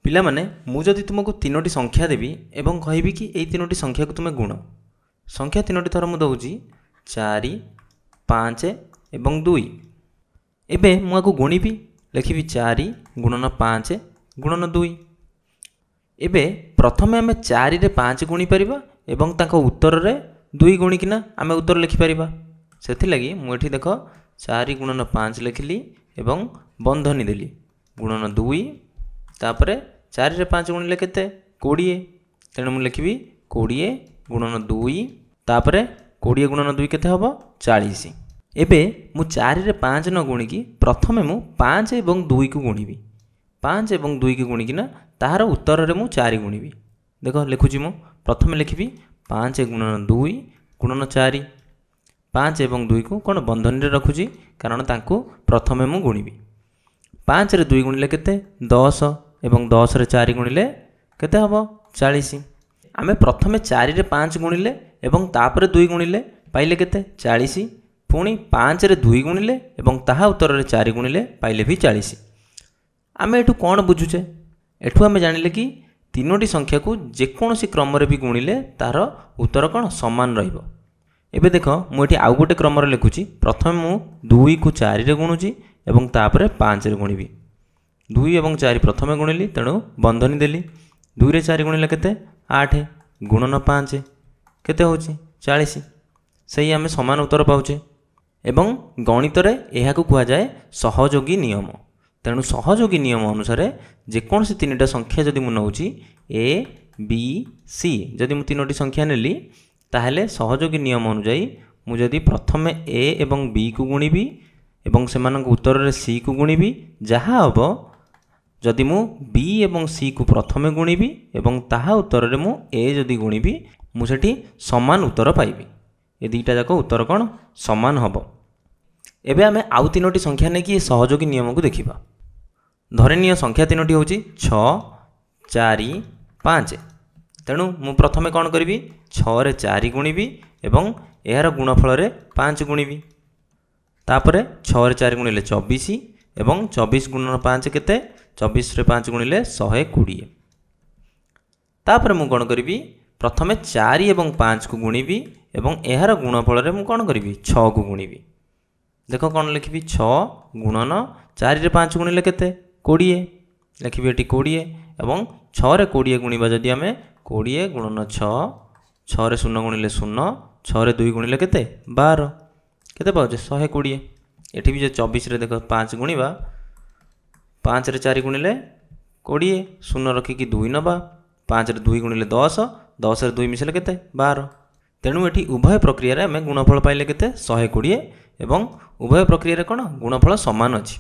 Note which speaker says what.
Speaker 1: पिला माने मु जदि तुमको तीनोटी संख्या देवी एवं कहबी कि एई तीनोटी संख्या को तुम गुण संख्या तीनोटी थर मु दउची 4 5 एवं 2 एबे मु आको गुणिबी लिखिबी 4 गुणन 5 गुणन 2 एबे प्रथमे आमे 4 रे 5 गुणी परिबा एवं ताको उत्तर रे 2 गुणी किना आमे उत्तर लिखि परिबा सेथि लागि मु एठी देखो 4 गुणन 5 लिखिली एवं बंधनी देली गुणन 2 तापरे 4 रे 5 गुणिले केते 20 तेणु मु लिखिबी 20 गुणन 2 तापरे 20 गुणन 2 केते हबो 40 एबे मु 4 रे 5 न गुणी की प्रथमे मु 5 एवं 2 को गुणिबी 5 एवं 2 को गुणी किना ताहार उत्तर रे मु 4 गुणिबी देखो लिखुची मु प्रथमे लिखिबी 5 गुणन 2 गुणन 4 5 एवं 2 को कोन बंधन रे रखुची कारण तांको प्रथमे मु गुणिबी 5 रे 2 गुणिले केते 10 एवं 10 रे 4 गुणिले केते हबो 40 आमे प्रथमे 4 रे 5 गुणिले एवं तापरे 2 गुणिले पाइले केते 40 पुणी 5 रे 2 गुणिले एवं ताहा उत्तर रे 4 गुणिले पाइले भी 40 आमे एठु कोन बुझुचे एठु आमे जानिले कि तीनोटी संख्या को जेकोनोसी क्रम रे भी गुणिले तार उत्तर कोन समान रहइबो एबे देखो मु एठी आउ गोटे क्रम रे लिखुची प्रथमे मु 2 को 4 रे गुणुची एवं तापरे 5 रे गुणिबी 2 एवं 4 प्रथमे गुणिली तेणु बंधनी देली 2 रे 4 गुणिले केते 8 गुणन 5 केते होची 40 सही आमे समान उत्तर पाउचे एवं गणित रे एहा को कुआ जाय सहयोगी नियम तेणु सहयोगी नियम अनुसार जेकोनसी तीनटा संख्या जदि मु नउची ए बी सी जदि मु तीनोटी संख्या नेली ताहले सहयोगी नियम अनुसार मु जदि प्रथमे ए एवं बी को गुणिबी एवं सेमानक उत्तर रे सी को गुणिबी जहा हबो जदि मु बी एवं सी को प्रथमे गुणिबी एवं ताहा उत्तर रे मु ए जदि गुणिबी मु सेठी समान उत्तर पाइबी ए दुईटा जाक उत्तर कोन समान हबो एबे आमे आउ तीनोटी संख्या ने कि सहयोगी नियम को देखिबा धरनीय संख्या तीनोटी होची 6 4 5 तेणु मु प्रथमे कोन करबी 6 रे 4 गुणिबी एवं एहार गुणफल रे 5 गुणिबी तापरे 6 रे 4 गुणिले 24 एवं 24 गुणन 5 केते 24 रे 5 गुणिले 120 तापरे मु कोन करबी प्रथमे 4 एवं 5 को गुणिबी एवं एहार गुणफल रे मु कोन करबी 6 को गुणिबी देखो कोन लिखिबी 6 गुणन 4 रे 5 गुणिले केते 20 लिखिबी एटी 20 एवं 6 रे 20 गुणिबा जदि हमें 20 गुणन 6 6 रे 0 गुणिले 0 6 रे 2 गुणिले केते 12 केते पाउचे 120 एठी भी जो 24 रे देखो 5 गुणिबा 5 रे 4 गुणिले 20 0 रखी कि 2 नबा 5 रे 2 गुणिले 10 10 रे 2 मिसले केते 12 तेणु एठी उभय प्रक्रिया रे हमें गुणफल पाइले केते 120 एवं उभय प्रक्रिया रे कोन गुणफल समान अछि